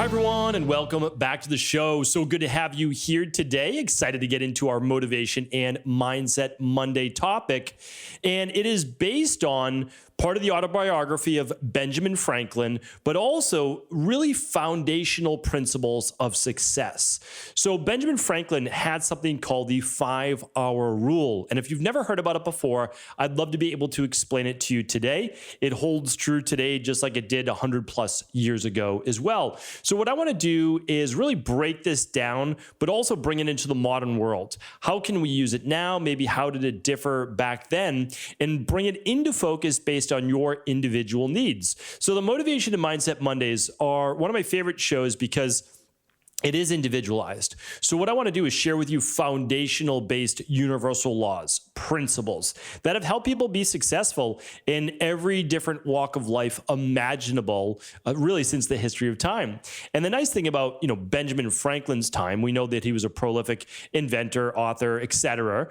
everyone, and welcome back to the show. So good to have you here today. Excited to get into our Motivation and Mindset Monday topic. And it is based on part of the autobiography of Benjamin Franklin, but also really foundational principles of success. So Benjamin Franklin had something called the 5-hour rule. And if you've never heard about it before, I'd love to be able to explain it to you today. It holds true today, just like it did 100 plus years ago as well. So what I want to do is really break this down, but also bring it into the modern world. How can we use it now? Maybe how did it differ back then? And bring it into focus based on your individual needs. So the Motivation and Mindset Mondays are one of my favorite shows because it is individualized. So what I want to do is share with you foundational based universal laws, principles that have helped people be successful in every different walk of life imaginable, really since the history of time. And the nice thing about, Benjamin Franklin's time, we know that he was a prolific inventor, author, etc.,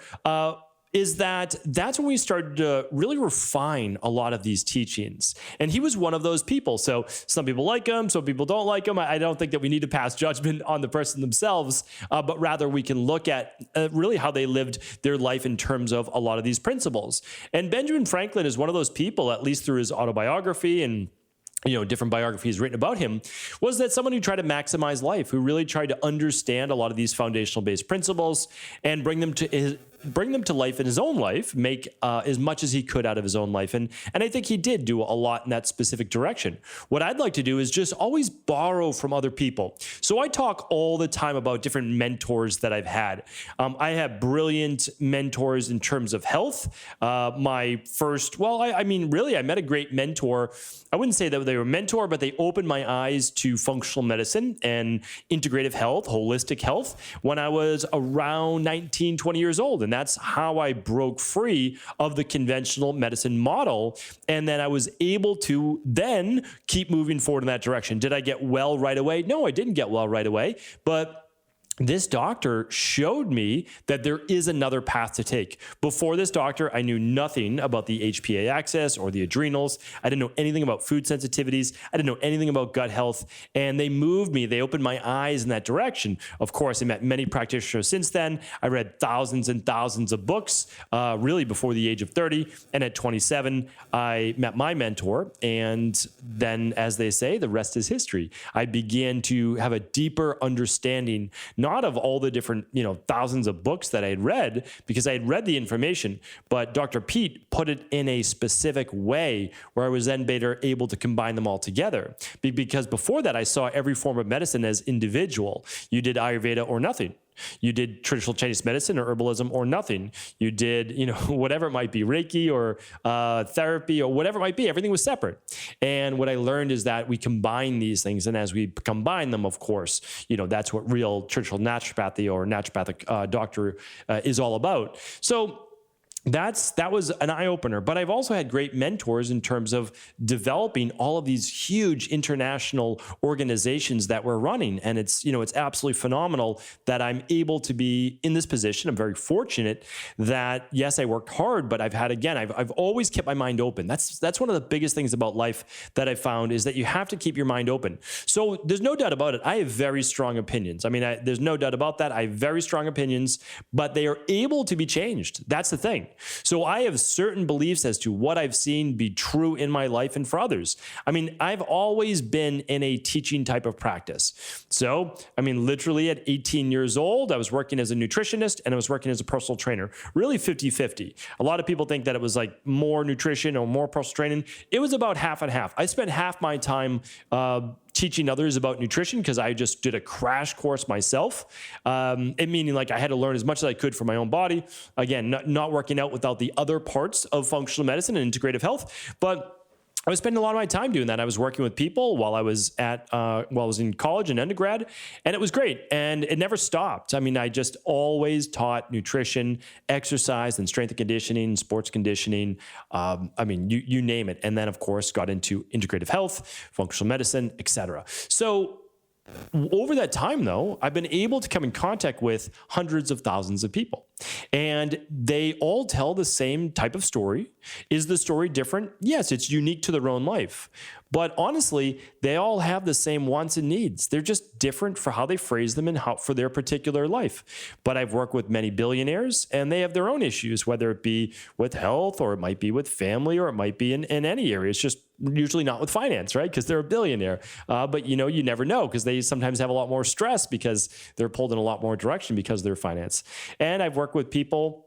is that's when we started to really refine a lot of these teachings. And he was one of those people. So some people like him, some people don't like him. I don't think that we need to pass judgment on the person themselves, but rather we can look at really how they lived their life in terms of a lot of these principles. And Benjamin Franklin is one of those people, at least through his autobiography and different biographies written about him, was that someone who tried to maximize life, who really tried to understand a lot of these foundational based principles and bring them to life in his own life, make as much as he could out of his own life. And I think he did do a lot in that specific direction. What I'd like to do is just always borrow from other people. So I talk all the time about different mentors that I've had. I have brilliant mentors in terms of health. My first, I met a great mentor. I wouldn't say that they were a mentor, but they opened my eyes to functional medicine and integrative health, holistic health, when I was around 19, 20 years old. And that's how I broke free of the conventional medicine model. And then I was able to then keep moving forward in that direction. Did I get well right away? No, I didn't get well right away. But this doctor showed me that there is another path to take. Before this doctor, I knew nothing about the HPA axis or the adrenals. I didn't know anything about food sensitivities. I didn't know anything about gut health. And they moved me. They opened my eyes in that direction. Of course, I met many practitioners since then. I read thousands and thousands of books, really before the age of 30. And at 27, I met my mentor. And then, as they say, the rest is history. I began to have a deeper understanding, not of all the different, thousands of books that I had read, because I had read the information, but Dr. Pete put it in a specific way where I was then better able to combine them all together. Because before that, I saw every form of medicine as individual. You did Ayurveda or nothing. You did traditional Chinese medicine or herbalism or nothing. You did, whatever it might be, Reiki or therapy or whatever it might be. Everything was separate. And what I learned is that we combine these things. And as we combine them, of course, that's what real traditional naturopathy or naturopathic doctor is all about. So that was an eye-opener. But I've also had great mentors in terms of developing all of these huge international organizations that we're running. And it's absolutely phenomenal that I'm able to be in this position. I'm very fortunate that, yes, I worked hard, but I've always kept my mind open. That's one of the biggest things about life that I found, is that you have to keep your mind open. So there's no doubt about it. I have very strong opinions. There's no doubt about that. I have very strong opinions, but they are able to be changed. That's the thing. So I have certain beliefs as to what I've seen be true in my life and for others. I've always been in a teaching type of practice. So, literally at 18 years old, I was working as a nutritionist and I was working as a personal trainer, really 50-50. A lot of people think that it was like more nutrition or more personal training. It was about half and half. I spent half my time teaching others about nutrition because I just did a crash course myself. Meaning like I had to learn as much as I could for my own body. Again, not working out without the other parts of functional medicine and integrative health, but I was spending a lot of my time doing that. I was working with people while I was in college and undergrad, and it was great. And it never stopped. I just always taught nutrition, exercise, and strength and conditioning, sports conditioning. You name it. And then, of course, got into integrative health, functional medicine, etc. So over that time, though, I've been able to come in contact with hundreds of thousands of people. And they all tell the same type of story. Is the story different? Yes, it's unique to their own life. But honestly, they all have the same wants and needs. They're just different for how they phrase them and how for their particular life. But I've worked with many billionaires, and they have their own issues, whether it be with health, or it might be with family, or it might be in any area. It's just usually not with finance, right? Because they're a billionaire. But you never know, because they sometimes have a lot more stress because they're pulled in a lot more direction because of their finance. And I've worked with people,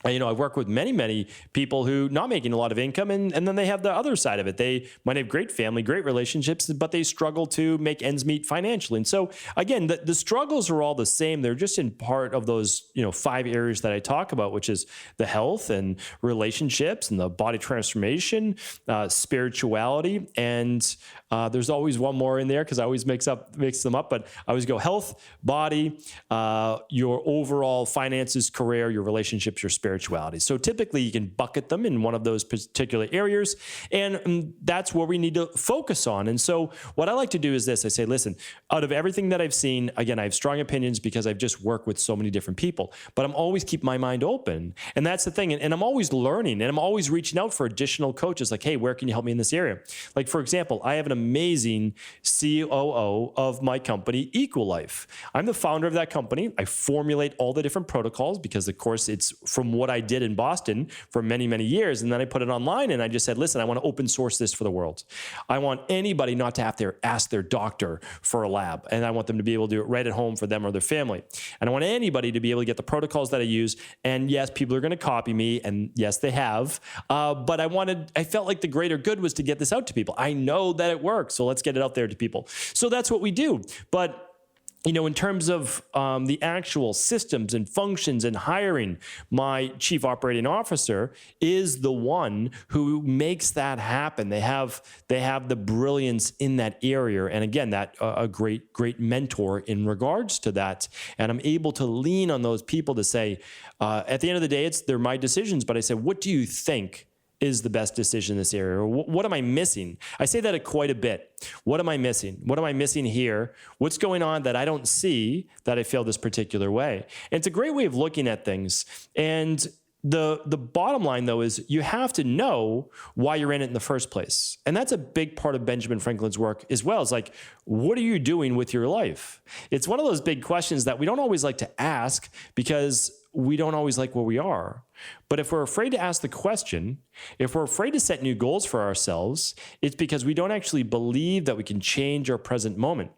I've worked with many people who not making a lot of income, and then they have the other side of it. They might have great family, great relationships, but they struggle to make ends meet financially. And so again, the struggles are all the same. They're just in part of those, 5 areas that I talk about, which is the health and relationships and the body transformation, spirituality. And there's always one more in there because I always mix them up, but I always go health, body, your overall finances, career, your relationships, your spirituality. So typically you can bucket them in one of those particular areas, and that's where we need to focus on. And so what I like to do is this. I say, listen, out of everything that I've seen, again, I have strong opinions because I've just worked with so many different people, but I'm always keep my mind open. And that's the thing. And I'm always learning, and I'm always reaching out for additional coaches like, hey, where can you help me in this area? Like, for example, I have an amazing COO of my company, Equal Life. I'm the founder of that company. I formulate all the different protocols because, of course, it's from what I did in Boston for many years. And then I put it online, and I just said, listen, I want to open source this for the world. I want anybody not to have to ask their doctor for a lab. And I want them to be able to do it right at home for them or their family. And I want anybody to be able to get the protocols that I use. And yes, people are going to copy me. And yes, they have. But I felt like the greater good was to get this out to people. I know that it works. So let's get it out there to people. So that's what we do. But in terms of the actual systems and functions and hiring, my chief operating officer is the one who makes that happen. They have the brilliance in that area. And again, that a great mentor in regards to that. And I'm able to lean on those people to say, at the end of the day, they're my decisions. But I say, what do you think is the best decision in this area? Or what am I missing? I say that quite a bit. What am I missing? What am I missing here? What's going on that I don't see that I feel this particular way? And it's a great way of looking at things. And the bottom line, though, is you have to know why you're in it in the first place. And that's a big part of Benjamin Franklin's work as well. It's like, what are you doing with your life? It's one of those big questions that we don't always like to ask because we don't always like where we are. But if we're afraid to ask the question, if we're afraid to set new goals for ourselves, it's because we don't actually believe that we can change our present moment.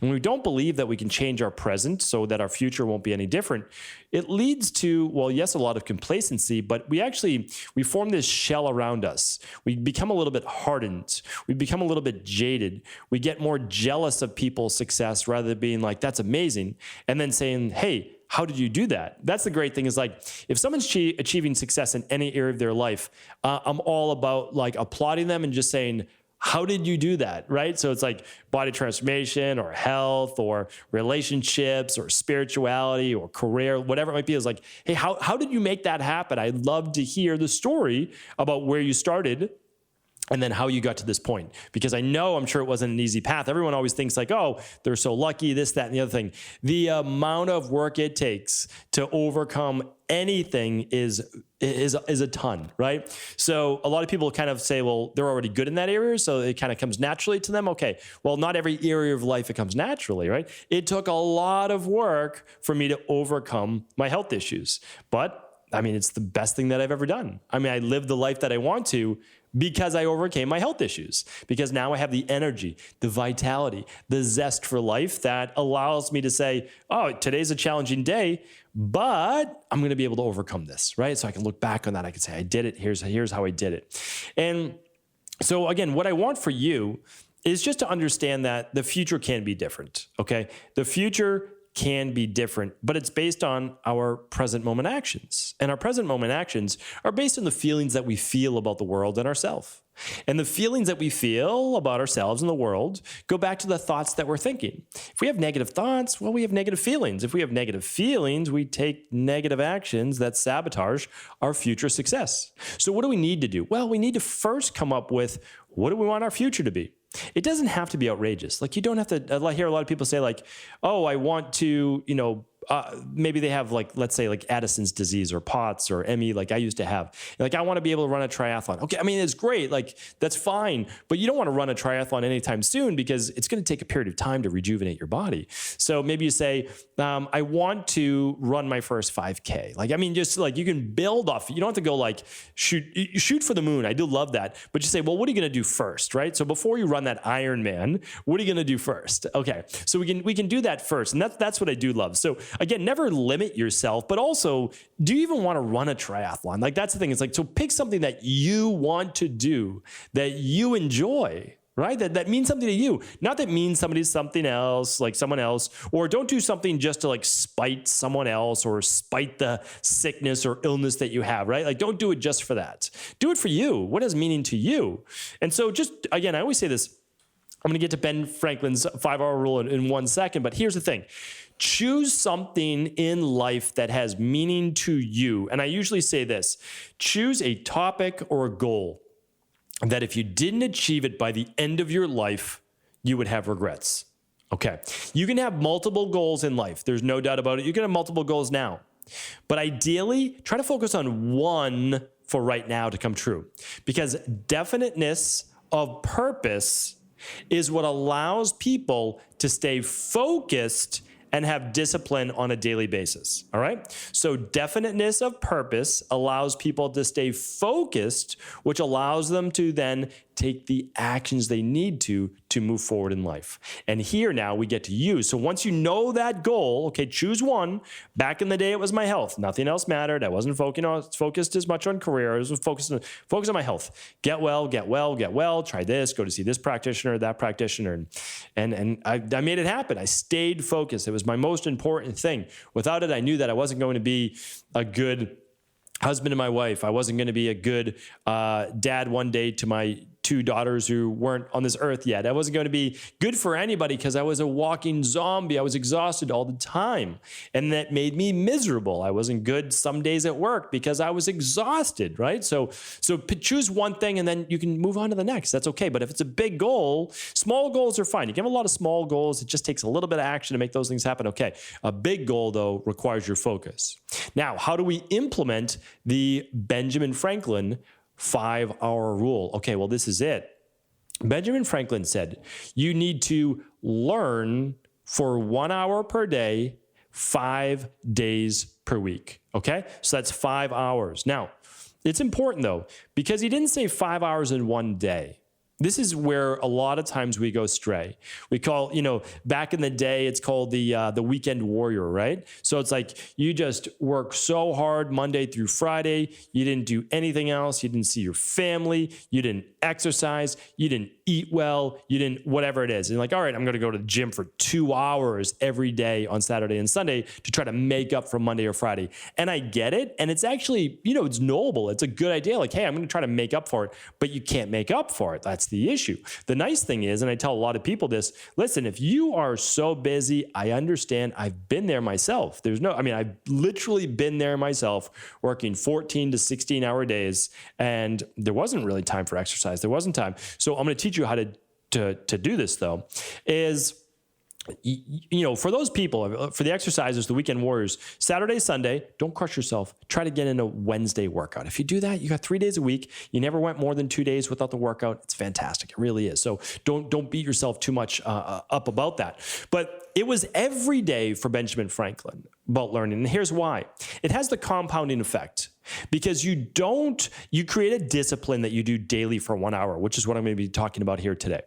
And when we don't believe that we can change our present so that our future won't be any different, it leads to, well, yes, a lot of complacency, but we form this shell around us. We become a little bit hardened. We become a little bit jaded. We get more jealous of people's success rather than being like, that's amazing, and then saying, hey, how did you do that? That's the great thing is like, if someone's achieving success in any area of their life, I'm all about like applauding them and just saying, how did you do that, right? So it's like body transformation or health or relationships or spirituality or career, whatever it might be, is like, hey, how did you make that happen? I'd love to hear the story about where you started and then how you got to this point. Because I'm sure it wasn't an easy path. Everyone always thinks like, oh, they're so lucky, this, that, and the other thing. The amount of work it takes to overcome anything is a ton, right? So a lot of people kind of say, well, they're already good in that area, so it kind of comes naturally to them. Okay, well, not every area of life it comes naturally, right? It took a lot of work for me to overcome my health issues. But it's the best thing that I've ever done. I live the life that I want to because I overcame my health issues, because now I have the energy, the vitality, the zest for life that allows me to say, oh, today's a challenging day, but I'm going to be able to overcome this, right? So I can look back on that. I can say, I did it. Here's how I did it. And so again, what I want for you is just to understand that the future can be different, okay? The future can be different, but it's based on our present moment actions. And our present moment actions are based on the feelings that we feel about the world and ourselves. And the feelings that we feel about ourselves and the world go back to the thoughts that we're thinking. If we have negative thoughts, well, we have negative feelings. If we have negative feelings, we take negative actions that sabotage our future success. So what do we need to do? Well, we need to first come up with, what do we want our future to be? It doesn't have to be outrageous. Like, you don't have to, I hear a lot of people say like, oh, I want to, maybe they have like, let's say like Addisons disease or POTS or ME, like I used to have. Like, I want to be able to run a triathlon. Okay, I mean, it's great. Like, that's fine. But you don't want to run a triathlon anytime soon because it's going to take a period of time to rejuvenate your body. So maybe you say, I want to run my first 5K. Like, I mean, just like you can build off. You don't have to go like shoot for the moon. I do love that. But you say, well, what are you going to do first, right? So before you run that Ironman, what are you going to do first? Okay, so we can do that first. And that's what I do love. So again, never limit yourself, but also, do you even want to run a triathlon? Like, that's the thing. It's like, so pick something that you want to do, that you enjoy, right? That means something to you. Not that means something else, like someone else, or don't do something just to like spite someone else or spite the sickness or illness that you have, right? Like, don't do it just for that. Do it for you. What has meaning to you? And so just, again, I always say this, I'm going to get to Ben Franklin's 5-hour rule in 1 second, but here's the thing. Choose something in life that has meaning to you. And I usually say this, choose a topic or a goal that if you didn't achieve it by the end of your life, you would have regrets. Okay. You can have multiple goals in life. There's no doubt about it. You can have multiple goals now. But ideally, try to focus on one for right now to come true. Because definiteness of purpose is what allows people to stay focused and have discipline on a daily basis. All right. So definiteness of purpose allows people to stay focused, which allows them to then take the actions they need to move forward in life. And here now we get to use. So once you know that goal, okay, choose one. Back in the day, it was my health. Nothing else mattered. I wasn't focused as much on career. I was focused on my health. Get well, get well, get well. Try this, go to see this practitioner, that practitioner. And I made it happen. I stayed focused. It was my most important thing. Without it, I knew that I wasn't going to be a good husband to my wife. I wasn't going to be a good dad one day to my 2 daughters who weren't on this earth yet. I wasn't going to be good for anybody because I was a walking zombie. I was exhausted all the time. And that made me miserable. I wasn't good some days at work because I was exhausted, right? So choose one thing and then you can move on to the next. That's okay. But if it's a big goal, small goals are fine. You can have a lot of small goals. It just takes a little bit of action to make those things happen. Okay. A big goal, though, requires your focus. Now, how do we implement the Benjamin Franklin 5-hour rule? Okay, well, this is it. Benjamin Franklin said, you need to learn for 1 hour per day, 5 days per week. Okay, so that's 5 hours. Now, it's important though, because he didn't say 5 hours in one day. This is where a lot of times we go astray. We call, back in the day, it's called the weekend warrior, right? So it's like you just work so hard Monday through Friday. You didn't do anything else. You didn't see your family. You didn't exercise. You didn't eat well. You didn't, whatever it is. And like, all right, I'm going to go to the gym for 2 hours every day on Saturday and Sunday to try to make up for Monday or Friday. And I get it. And it's actually, it's noble. It's a good idea. Like, hey, I'm going to try to make up for it, but you can't make up for it. That's the issue. The nice thing is, and I tell a lot of people this, listen, if you are so busy, I understand. I've been there myself. I've literally been there myself, working 14 to 16 hour days, and there wasn't really time for exercise. There wasn't time. So I'm going to teach you how to do this though, is for those people, for the exercisers, the weekend warriors, Saturday, Sunday, don't crush yourself. Try to get in a Wednesday workout. If you do that, you got 3 days a week. You never went more than 2 days without the workout. It's fantastic. It really is. So don't beat yourself too much up about that. But it was every day for Benjamin Franklin about learning. And here's why. It has the compounding effect. Because you create a discipline that you do daily for 1 hour, which is what I'm going to be talking about here today.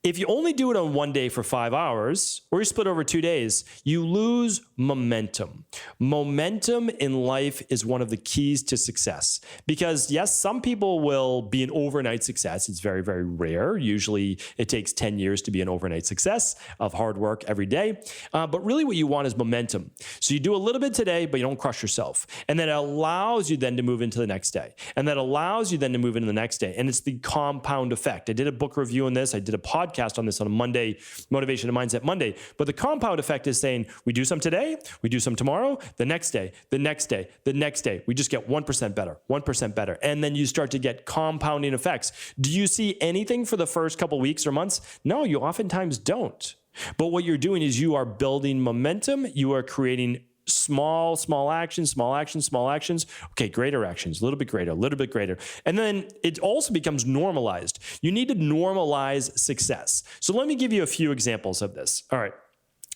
If you only do it on one day for 5 hours, or you split over 2 days, you lose momentum. Momentum in life is one of the keys to success. Because yes, some people will be an overnight success. It's very, very rare. Usually it takes 10 years to be an overnight success of hard work every day. But really what you want is momentum. So you do a little bit today, but you don't crush yourself. And that allows you then to move into the next day. And that allows you then to move into the next day. And it's the compound effect. I did a book review on this. I did a podcast on this on a Monday, Motivation and Mindset Monday. But the compound effect is saying we do some today, we do some tomorrow, the next day, the next day, the next day. We just get 1% better, 1% better. And then you start to get compounding effects. Do you see anything for the first couple weeks or months? No, you oftentimes don't. But what you're doing is you are building momentum. You are creating small actions. Okay, greater actions, a little bit greater. And then it also becomes normalized. You need to normalize success. So let me give you a few examples of this. All right.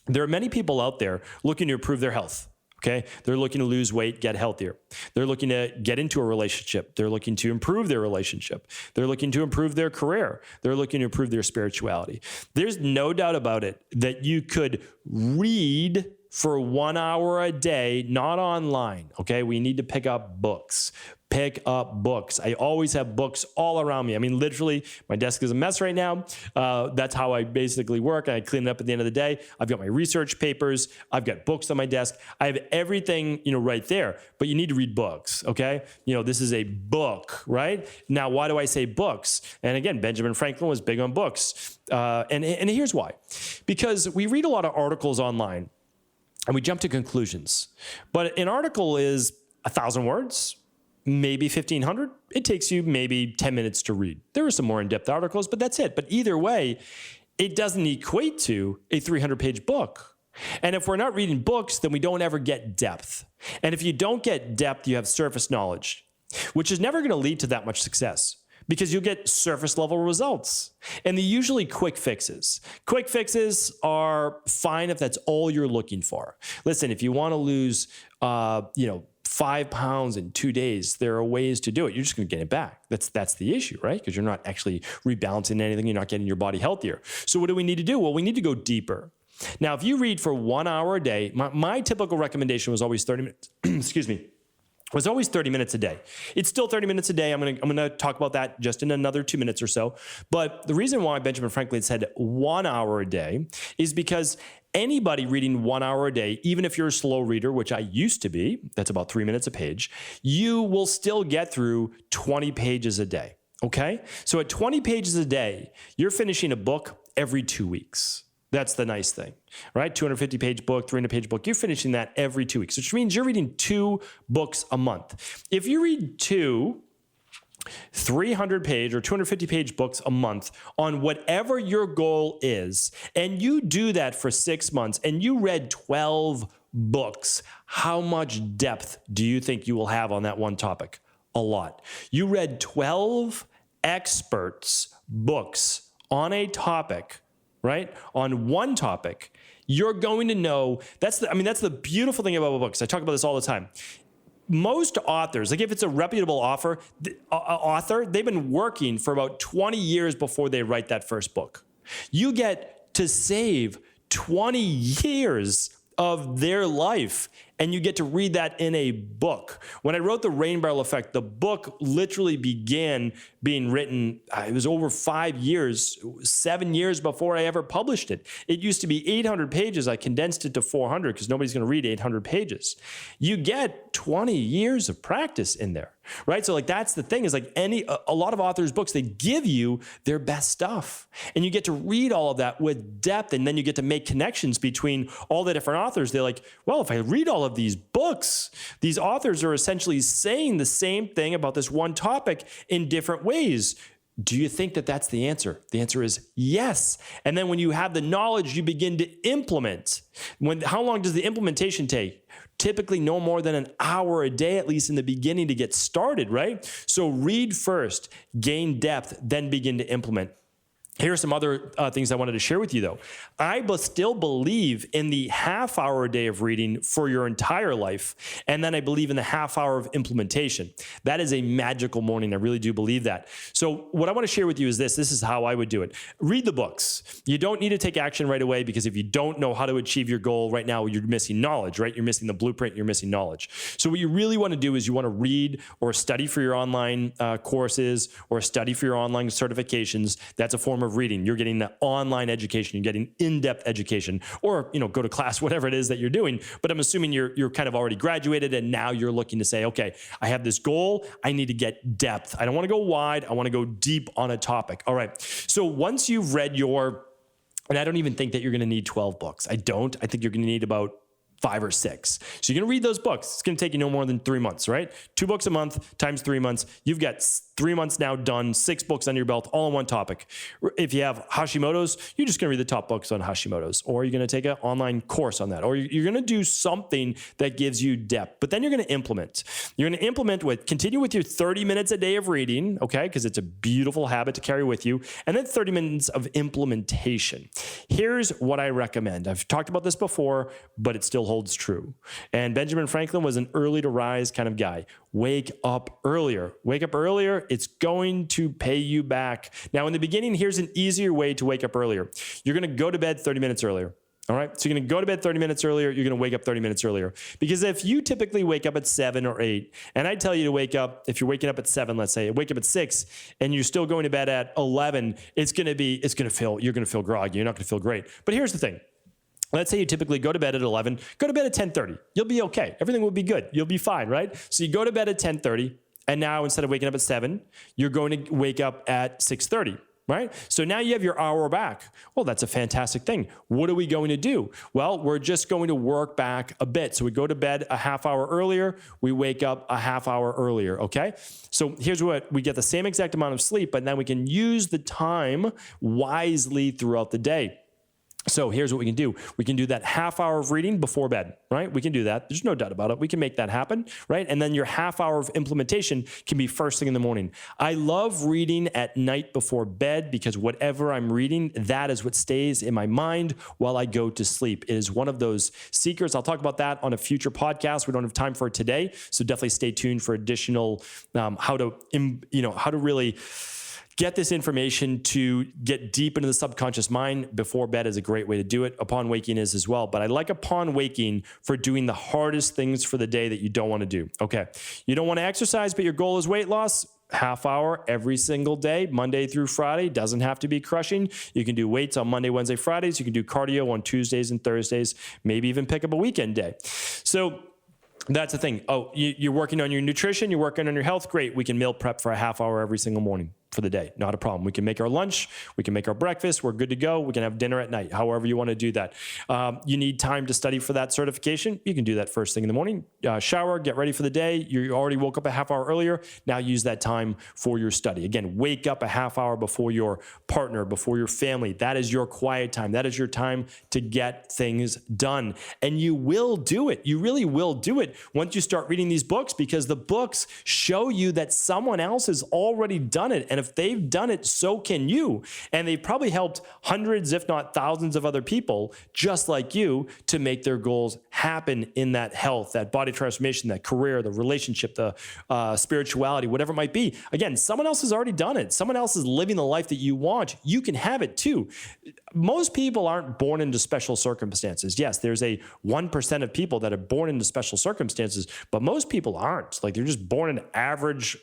There are many people out there looking to improve their health. Okay. They're looking to lose weight, get healthier. They're looking to get into a relationship. They're looking to improve their relationship. They're looking to improve their career. They're looking to improve their spirituality. There's no doubt about it that you could read for 1 hour a day, not online. Okay. We need to pick up books. I always have books all around me. I mean, literally, my desk is a mess right now. That's how I basically work. I clean it up at the end of the day. I've got my research papers. I've got books on my desk. I have everything, right there. But you need to read books. Okay. This is a book, right? Now, why do I say books? And again, Benjamin Franklin was big on books. And here's why. Because we read a lot of articles online and we jump to conclusions. But an article is 1,000 words, maybe 1,500. It takes you maybe 10 minutes to read. There are some more in-depth articles, but that's it. But either way, it doesn't equate to a 300-page book. And if we're not reading books, then we don't ever get depth. And if you don't get depth, you have surface knowledge, which is never going to lead to that much success, because you'll get surface level results. And they're usually quick fixes. Quick fixes are fine if that's all you're looking for. Listen, if you want to lose, 5 pounds in 2 days, there are ways to do it. You're just going to get it back. That's the issue, right? Because you're not actually rebalancing anything. You're not getting your body healthier. So what do we need to do? Well, we need to go deeper. Now, if you read for 1 hour a day, my typical recommendation was always 30 minutes. Excuse me. Was always 30 minutes a day. It's still 30 minutes a day. I'm going to talk about that just in another 2 minutes or so. But the reason why Benjamin Franklin said 1 hour a day is because anybody reading 1 hour a day, even if you're a slow reader, which I used to be, that's about 3 minutes a page, you will still get through 20 pages a day. Okay? So at 20 pages a day, you're finishing a book every 2 weeks. That's the nice thing, right? 250-page book, 300-page book. You're finishing that every 2 weeks, which means you're reading 2 books a month. If you read 2 300-page or 250-page books a month on whatever your goal is, and you do that for 6 months, and you read 12 books, how much depth do you think you will have on that one topic? A lot. You read 12 experts' books on a topic, right? On one topic, you're going to know, that's the beautiful thing about books. I talk about this all the time. Most authors, like if it's a reputable author, they've been working for about 20 years before they write that first book. You get to save 20 years of their life, and you get to read that in a book. When I wrote The Rain Barrel Effect, the book literally began being written, it was over 5 years, 7 years before I ever published it. It used to be 800 pages. I condensed it to 400 because nobody's going to read 800 pages. You get 20 years of practice in there, right? So like that's the thing is like a lot of authors' books, they give you their best stuff, and you get to read all of that with depth, and then you get to make connections between all the different authors. They're like, well, if I read all of these books, these authors are essentially saying the same thing about this one topic in different ways. Do you think that that's the answer? The answer is yes. And then when you have the knowledge, you begin to implement. How long does the implementation take? Typically no more than an hour a day, at least in the beginning, to get started, right? So read first, gain depth, then begin to implement. Here are some other things I wanted to share with you, though. I still believe in the half hour a day of reading for your entire life, and then I believe in the half hour of implementation. That is a magical morning. I really do believe that. So what I want to share with you is this. This is how I would do it. Read the books. You don't need to take action right away, because if you don't know how to achieve your goal right now, you're missing knowledge, right? You're missing the blueprint. You're missing knowledge. So what you really want to do is you want to read or study for your online courses or study for your online certifications. That's a form of reading. You're getting the online education, you're getting in-depth education, or go to class, whatever it is that you're doing. But I'm assuming you're kind of already graduated, and now you're looking to say, okay, I have this goal, I need to get depth. I don't want to go wide, I want to go deep on a topic. All right. So once you've read and I don't even think that you're going to need 12 books. I think you're going to need about 5 or 6. So you're going to read those books. It's going to take you no more than 3 months, right? 2 books a month times 3 months. You've got 3 months now done, 6 books under your belt, all on one topic. If you have Hashimoto's, you're just going to read the top books on Hashimoto's, or you're going to take an online course on that, or you're going to do something that gives you depth. But then you're going to implement. You're going to implement continue with your 30 minutes a day of reading, okay? Because it's a beautiful habit to carry with you. And then 30 minutes of implementation. Here's what I recommend. I've talked about this before, but it still holds true. And Benjamin Franklin was an early to rise kind of guy. Wake up earlier. Wake up earlier. It's going to pay you back. Now, in the beginning, here's an easier way to wake up earlier. You're going to go to bed 30 minutes earlier. All right. So you're going to go to bed 30 minutes earlier. You're going to wake up 30 minutes earlier. Because if you typically wake up at 7 or 8, and I tell you to wake up, if you're waking up at 7, let's say, wake up at 6, and you're still going to bed at 11, you're going to feel groggy. You're not going to feel great. But here's the thing. Let's say you typically go to bed at 11, go to bed at 10:30. You'll be okay. Everything will be good. You'll be fine, right? So you go to bed at 10:30, and now instead of waking up at 7, you're going to wake up at 6:30. Right? So now you have your hour back. Well, that's a fantastic thing. What are we going to do? Well, we're just going to work back a bit. So we go to bed a half hour earlier. We wake up a half hour earlier. Okay. So here's what we get: the same exact amount of sleep, but now we can use the time wisely throughout the day. So here's what we can do. We can do that half hour of reading before bed, right? We can do that. There's no doubt about it. We can make that happen, right? And then your half hour of implementation can be first thing in the morning. I love reading at night before bed because whatever I'm reading, that is what stays in my mind while I go to sleep. It is one of those secrets. I'll talk about that on a future podcast. We don't have time for it today. So definitely stay tuned for additional how to really get this information to get deep into the subconscious mind. Before bed is a great way to do it. Upon waking is as well. But I like upon waking for doing the hardest things for the day that you don't want to do. Okay. You don't want to exercise, but your goal is weight loss. Half hour every single day, Monday through Friday. Doesn't have to be crushing. You can do weights on Monday, Wednesday, Fridays. You can do cardio on Tuesdays and Thursdays. Maybe even pick up a weekend day. So that's the thing. Oh, you're working on your nutrition. You're working on your health. Great. We can meal prep for a half hour every single morning for the day. Not a problem. We can make our lunch. We can make our breakfast. We're good to go. We can have dinner at night, however you want to do that. You need time to study for that certification. You can do that first thing in the morning. Shower, get ready for the day. You already woke up a half hour earlier. Now use that time for your study. Again, wake up a half hour before your partner, before your family. That is your quiet time. That is your time to get things done. And you will do it. You really will do it once you start reading these books, because the books show you that someone else has already done it. And if they've done it, so can you. And they've probably helped hundreds, if not thousands of other people just like you to make their goals happen in that health, that body transformation, that career, the relationship, the spirituality, whatever it might be. Again, someone else has already done it. Someone else is living the life that you want. You can have it too. Most people aren't born into special circumstances. Yes, there's a 1% of people that are born into special circumstances, but most people aren't. Like, they're just born in average,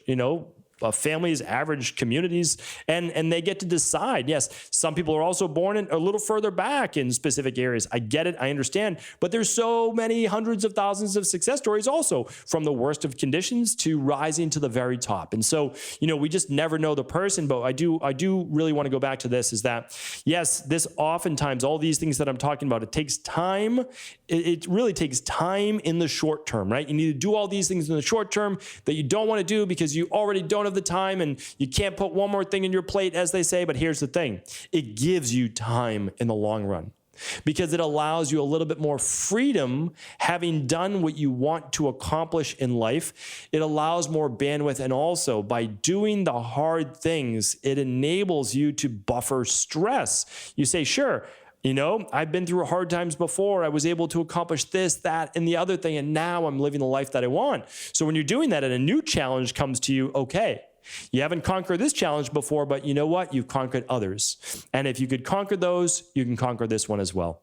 families, average communities, and they get to decide. Yes, some people are also born in a little further back in specific areas. I get it. I understand. But there's so many hundreds of thousands of success stories also, from the worst of conditions to rising to the very top. And so, we just never know the person, but I do really want to go back to this, is that, yes, this oftentimes, all these things that I'm talking about, it takes time. It really takes time in the short term, right? You need to do all these things in the short term that you don't want to do because you already don't have the time, and you can't put one more thing in your plate, as they say. But here's the thing. It gives you time in the long run, because it allows you a little bit more freedom, having done what you want to accomplish in life. It allows more bandwidth. And also, by doing the hard things, it enables you to buffer stress. You say, sure, I've been through hard times before. I was able to accomplish this, that, and the other thing, and now I'm living the life that I want. So when you're doing that and a new challenge comes to you, okay, you haven't conquered this challenge before, but you know what? You've conquered others. And if you could conquer those, you can conquer this one as well.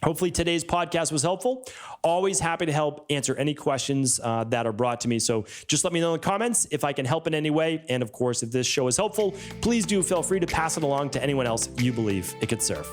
Hopefully today's podcast was helpful. Always happy to help answer any questions that are brought to me. So just let me know in the comments if I can help in any way. And of course, if this show is helpful, please do feel free to pass it along to anyone else you believe it could serve.